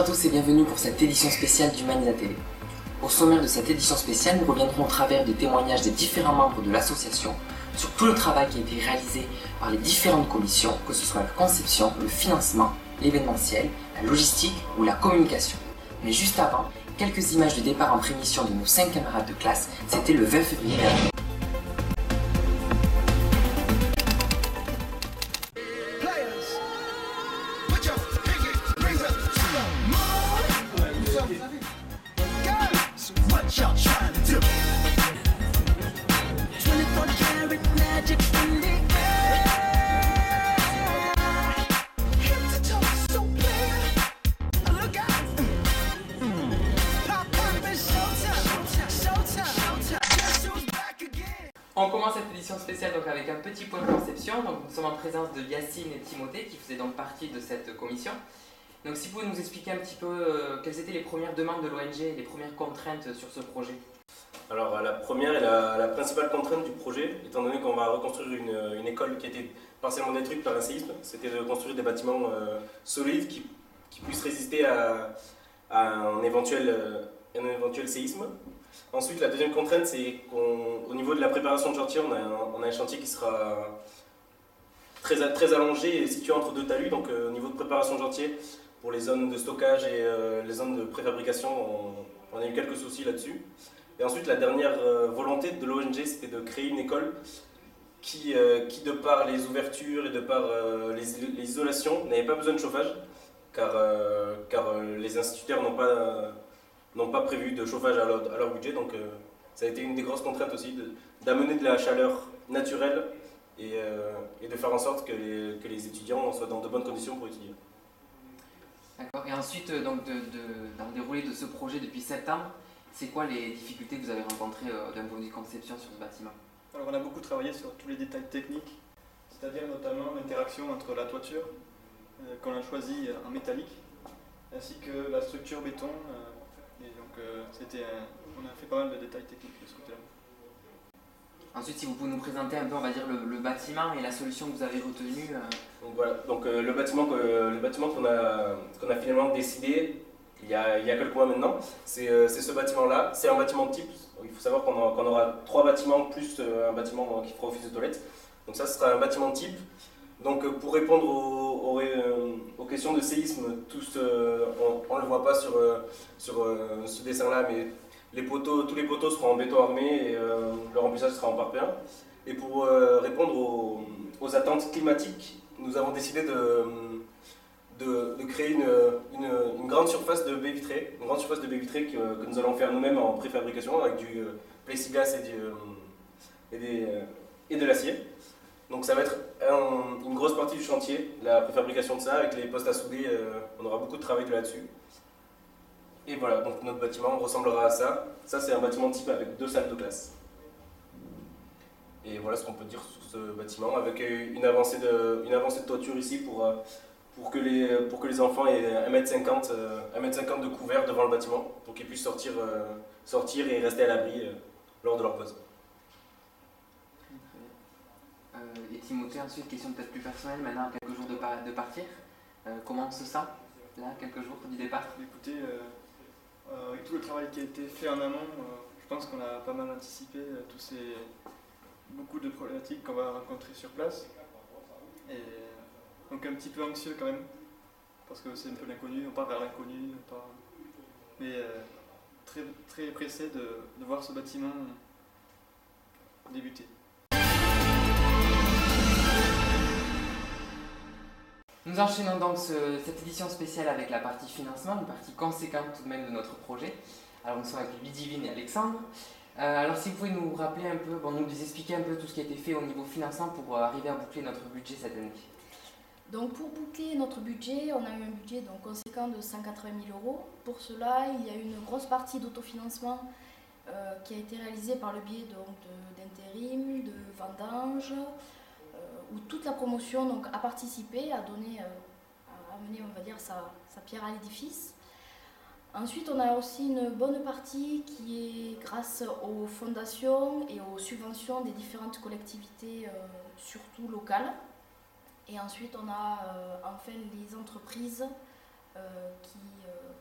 tous et bienvenue pour cette édition spéciale d'Humanisa TV. Au sommaire de cette édition spéciale, nous reviendrons au travers des témoignages des différents membres de l'association sur tout le travail qui a été réalisé par les différentes commissions, que ce soit la conception, le financement, l'événementiel, la logistique ou la communication. Mais juste avant, quelques images de départ en prémission de nos 5 camarades de classe, c'était le 20 février dernier. On commence cette édition spéciale donc avec un petit point de conception. Donc nous sommes en présence de Yacine et Timothée qui faisaient donc partie de cette commission. Donc si vous pouvez nous expliquer un petit peu quelles étaient les premières demandes de l'ONG et les premières contraintes sur ce projet. Alors la première et la principale contrainte du projet, étant donné qu'on va reconstruire une école qui était partiellement détruite par un séisme, c'était de construire des bâtiments solides qui puissent résister à un éventuel séisme. Ensuite, la deuxième contrainte, c'est qu'au niveau de la préparation de chantier, on a un chantier qui sera très allongé et situé entre deux talus. Donc au niveau de préparation de chantier, pour les zones de stockage et les zones de préfabrication, on a eu quelques soucis là-dessus. Et ensuite, la dernière volonté de l'ONG, c'était de créer une école qui de par les ouvertures et de par les isolations, n'avait pas besoin de chauffage, car les instituteurs n'ont pas prévu de chauffage à leur budget. Donc ça a été une des grosses contraintes aussi, d'amener de la chaleur naturelle et de faire en sorte que les étudiants soient dans de bonnes conditions pour étudier. D'accord. Et ensuite, donc, dans le déroulé de ce projet depuis septembre, c'est quoi les difficultés que vous avez rencontrées d'un point de vue conception sur ce bâtiment? Alors on a beaucoup travaillé sur tous les détails techniques, c'est-à-dire notamment l'interaction entre la toiture, qu'on a choisie en métallique, ainsi que la structure béton. Et donc on a fait pas mal de détails techniques de ce côté-là. Ensuite, si vous pouvez nous présenter un peu, on va dire, le bâtiment et la solution que vous avez retenue. Donc voilà, donc, le bâtiment qu'on a finalement décidé il y a quelques mois maintenant, c'est ce bâtiment-là. C'est un bâtiment de type. Il faut savoir qu'on aura 3 bâtiments plus un bâtiment qui fera office de toilette. Donc ça, ce sera un bâtiment type. Donc pour répondre aux questions de séisme, on ne le voit pas sur ce dessin-là, mais tous les poteaux seront en béton armé et le remplissage sera en parpaing. Et pour répondre aux attentes climatiques, nous avons décidé de créer une grande surface de baies vitrées, que nous allons faire nous-mêmes en préfabrication avec du plexiglas et de l'acier. Donc ça va être une grosse partie du chantier, la préfabrication de ça, avec les postes à souder, on aura beaucoup de travail là-dessus. Et voilà, donc notre bâtiment ressemblera à ça. Ça c'est un bâtiment type avec 2 salles de classe. Et voilà ce qu'on peut dire sur ce bâtiment, avec une avancée de toiture ici pour que les enfants aient 1,50 m de couvert devant le bâtiment, pour qu'ils puissent sortir et rester à l'abri lors de leur pause. Et Timothée, ensuite, question peut-être plus personnelle, maintenant à quelques jours de partir, comment on se sent, là, quelques jours du départ? Écoutez, avec tout le travail qui a été fait en amont, je pense qu'on a pas mal anticipé beaucoup de problématiques qu'on va rencontrer sur place. Et donc un petit peu anxieux quand même, parce que c'est un peu l'inconnu, on part vers l'inconnu, mais très, très pressé de voir ce bâtiment débuter. Nous enchaînons donc cette édition spéciale avec la partie financement, une partie conséquente tout de même de notre projet. Alors nous sommes avec Ludivine et Alexandre. Alors si vous pouvez nous rappeler un peu, nous expliquer un peu tout ce qui a été fait au niveau financement pour arriver à boucler notre budget cette année. Donc pour boucler notre budget, on a eu un budget donc conséquent de 180 000 €. Pour cela, il y a eu une grosse partie d'autofinancement qui a été réalisée par le biais d'intérim, de vendanges, où toute la promotion donc, a participé, a amené on va dire, sa pierre à l'édifice. Ensuite, on a aussi une bonne partie qui est grâce aux fondations et aux subventions des différentes collectivités, surtout locales. Et ensuite, on a enfin les entreprises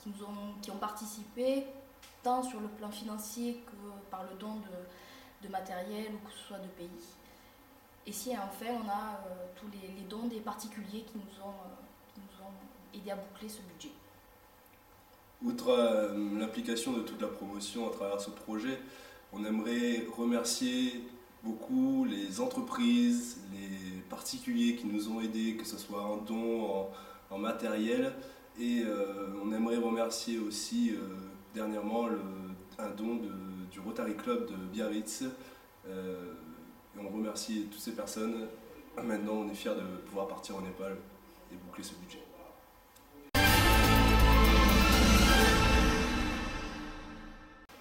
qui ont participé tant sur le plan financier que par le don de matériel ou que ce soit de pays. Et si enfin on a tous les dons des particuliers qui nous ont aidés à boucler ce budget. Outre l'implication de toute la promotion à travers ce projet, on aimerait remercier beaucoup les entreprises, les particuliers qui nous ont aidés, que ce soit en dons, en matériel. Et on aimerait remercier aussi dernièrement un don du Rotary Club de Biarritz. Et on remercie toutes ces personnes. Maintenant, on est fiers de pouvoir partir au Népal et boucler ce budget.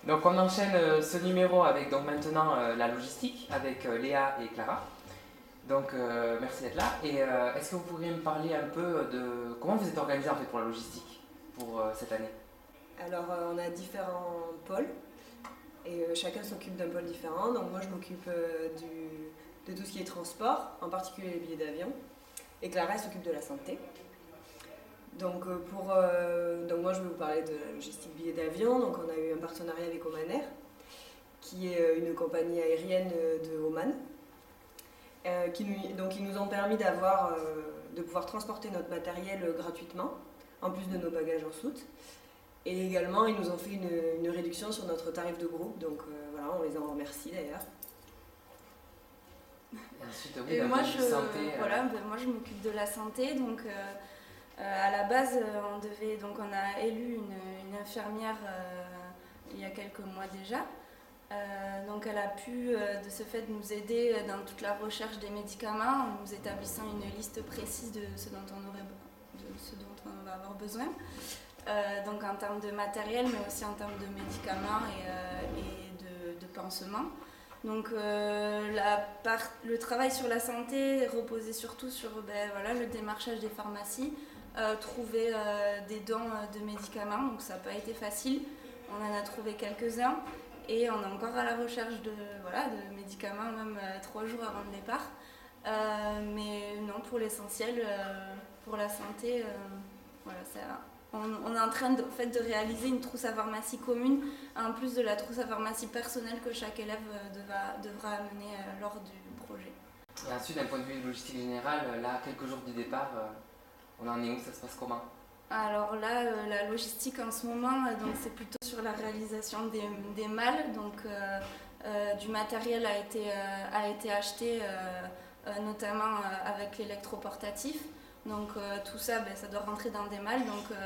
Donc on enchaîne ce numéro avec donc maintenant la logistique avec Léa et Clara. Donc merci d'être là. Et est-ce que vous pourriez me parler un peu de comment vous êtes organisé en fait pour la logistique pour cette année? Alors on a différents pôles et chacun s'occupe d'un pôle différent. Donc moi je m'occupe de tout ce qui est transport, en particulier les billets d'avion. Et Clara s'occupe de la santé. Donc moi je vais vous parler de la logistique billets d'avion. Donc on a eu un partenariat avec Oman Air, qui est une compagnie aérienne de Oman, qui nous ont permis de pouvoir transporter notre matériel gratuitement, en plus de nos bagages en soute. Et également ils nous ont fait une réduction sur notre tarif de groupe. Donc voilà, on les en remercie d'ailleurs. Ensuite, oui, moi je m'occupe de la santé. Donc à la base, on a élu une infirmière il y a quelques mois déjà. Donc elle a pu de ce fait nous aider dans toute la recherche des médicaments en nous établissant une liste précise de ce dont on va avoir besoin. Donc en termes de matériel, mais aussi en termes de médicaments et de pansements. Donc le travail sur la santé reposait surtout sur le démarchage des pharmacies, trouver des dons de médicaments, donc ça n'a pas été facile. On en a trouvé quelques-uns et on est encore à la recherche de médicaments, même 3 jours avant le départ. Mais non, pour l'essentiel, pour la santé, on est en train de réaliser une trousse à pharmacie commune, en plus de la trousse à pharmacie personnelle que chaque élève devra amener lors du projet. Et ensuite, d'un point de vue logistique général, là, quelques jours du départ, on en est où? Ça se passe comment? Alors là, la logistique en ce moment, c'est plutôt sur la réalisation des malles. Donc, du matériel a été acheté, notamment avec l'électroportatif. Donc tout ça, ça doit rentrer dans des malles. Donc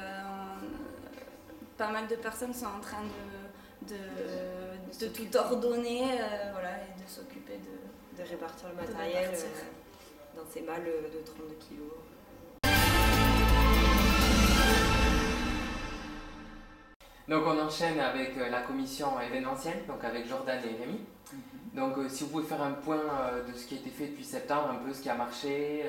pas mal de personnes sont en train de tout ordonner et de s'occuper de répartir le matériel dans ces malles de 32 kg. Donc on enchaîne avec la commission événementielle, donc avec Jordan et Rémi. Donc si vous pouvez faire un point de ce qui a été fait depuis septembre, un peu ce qui a marché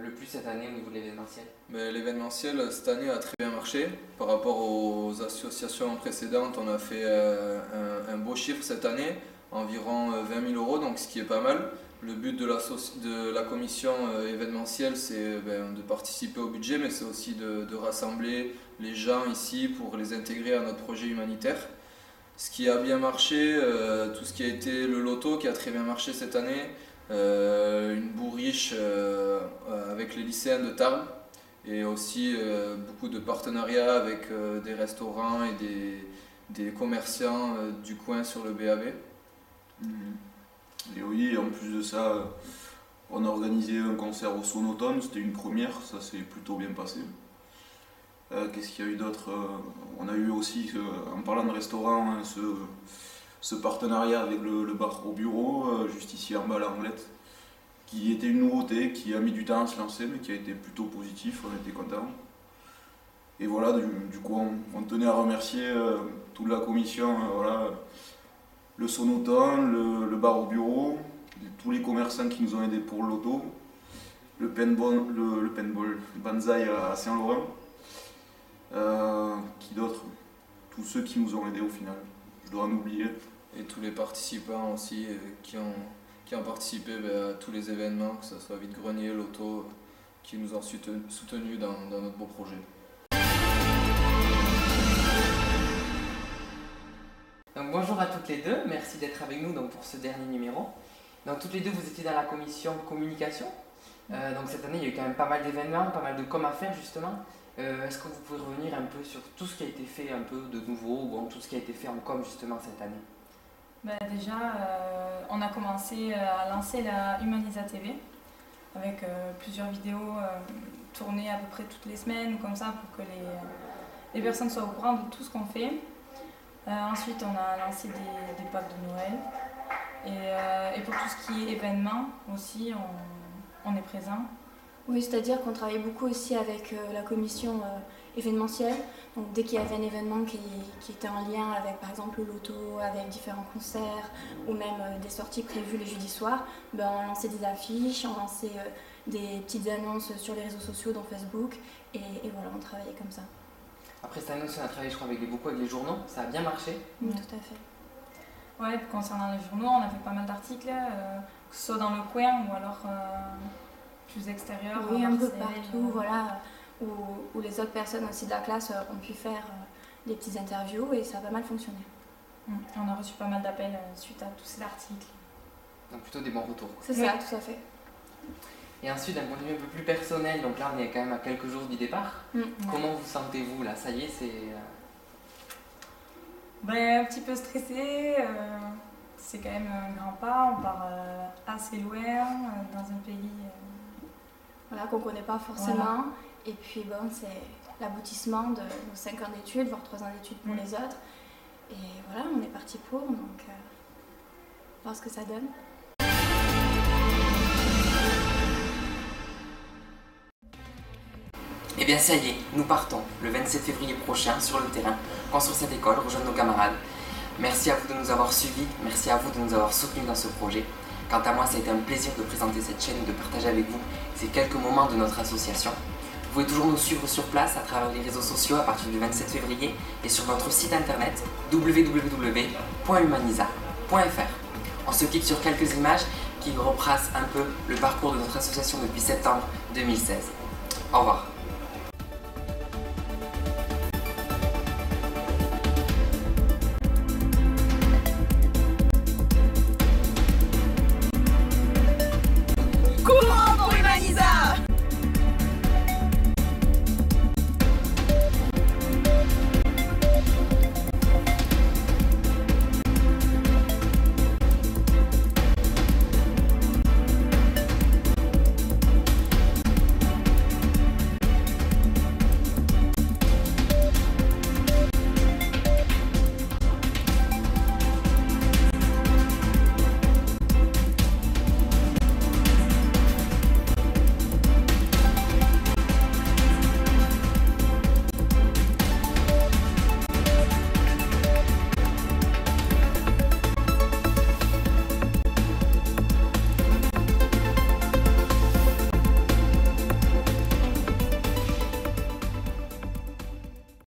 le plus cette année au niveau de l'événementiel. L'événementiel cette année a très bien marché. Par rapport aux associations précédentes, on a fait un beau chiffre cette année, environ 20 000 €, donc ce qui est pas mal. Le but de la commission événementielle, c'est de participer au budget, mais c'est aussi de rassembler les gens ici pour les intégrer à notre projet humanitaire. Ce qui a bien marché, tout ce qui a été le loto qui a très bien marché cette année, une bourriche avec les lycéens de Tarbes et aussi beaucoup de partenariats avec des restaurants et des commerçants du coin sur le BAV. Et oui, en plus de ça, on a organisé un concert au Sonotone, c'était une première, ça s'est plutôt bien passé. Qu'est-ce qu'il y a eu d'autre? On a eu aussi, en parlant de restaurant, ce partenariat avec le bar au bureau, juste ici en bas à la Anglette, qui était une nouveauté, qui a mis du temps à se lancer, mais qui a été plutôt positif, on était contents. Et voilà, du coup, on tenait à remercier toute la commission, le Sonotone, le bar au bureau, tous les commerçants qui nous ont aidés pour le loto, le paintball Banzai à Saint-Laurent. Qui d'autre? Tous ceux qui nous ont aidés au final, je dois en oublier. Et tous les participants aussi qui ont participé à tous les événements, que ce soit Vide-Grenier, Loto, qui nous ont soutenus dans notre beau projet. Donc bonjour à toutes les deux, merci d'être avec nous donc, pour ce dernier numéro. Donc toutes les deux vous étiez dans la commission communication. Donc cette année il y a eu quand même pas mal d'événements, pas mal de com à faire justement. Est-ce que vous pouvez revenir un peu sur tout ce qui a été fait un peu de nouveau ou tout ce qui a été fait en com justement cette année? Déjà on a commencé à lancer la Humaniza TV avec plusieurs vidéos tournées à peu près toutes les semaines comme ça pour que les personnes soient au courant de tout ce qu'on fait. Ensuite, on a lancé des packs de Noël. Et pour tout ce qui est événements aussi, on est présent. Oui, c'est-à-dire qu'on travaille beaucoup aussi avec la commission événementielle. Donc dès qu'il y avait un événement qui était en lien avec par exemple le loto, avec différents concerts ou même des sorties prévues les jeudis soirs, on lançait des affiches, on lançait des petites annonces sur les réseaux sociaux, dans Facebook et voilà, on travaillait comme ça. Après cette année aussi, on a travaillé je crois beaucoup avec les journaux, ça a bien marché. Oui, tout à fait. Ouais, concernant les journaux, on a fait pas mal d'articles, que ce soit dans le coin ou alors plus extérieur. Oui, un peu partout, voilà, où les autres personnes aussi de la classe ont pu faire des petites interviews et ça a pas mal fonctionné. On a reçu pas mal d'appels suite à tous ces articles. Donc plutôt des bons retours. C'est ça, tout à fait. Et ensuite, d'un point de vue un peu plus personnel, donc là on est quand même à quelques jours du départ. Comment vous sentez-vous là? Ça y est, c'est... Un petit peu stressé, c'est quand même un grand pas, on part assez loin, dans un pays... Voilà, qu'on ne connaît pas forcément, voilà. Et puis c'est l'aboutissement de nos 5 ans d'études, voire 3 ans d'études pour les autres. Et voilà, on est parti pour, donc voir ce que ça donne. Eh bien ça y est, nous partons le 27 février prochain sur le terrain, construire cette école, rejoindre nos camarades. Merci à vous de nous avoir suivis, merci à vous de nous avoir soutenus dans ce projet. Quant à moi, ça a été un plaisir de présenter cette chaîne et de partager avec vous ces quelques moments de notre association. Vous pouvez toujours nous suivre sur place à travers les réseaux sociaux à partir du 27 février et sur notre site internet www.humaniza.fr. On se quitte sur quelques images qui retracent un peu le parcours de notre association depuis septembre 2016. Au revoir.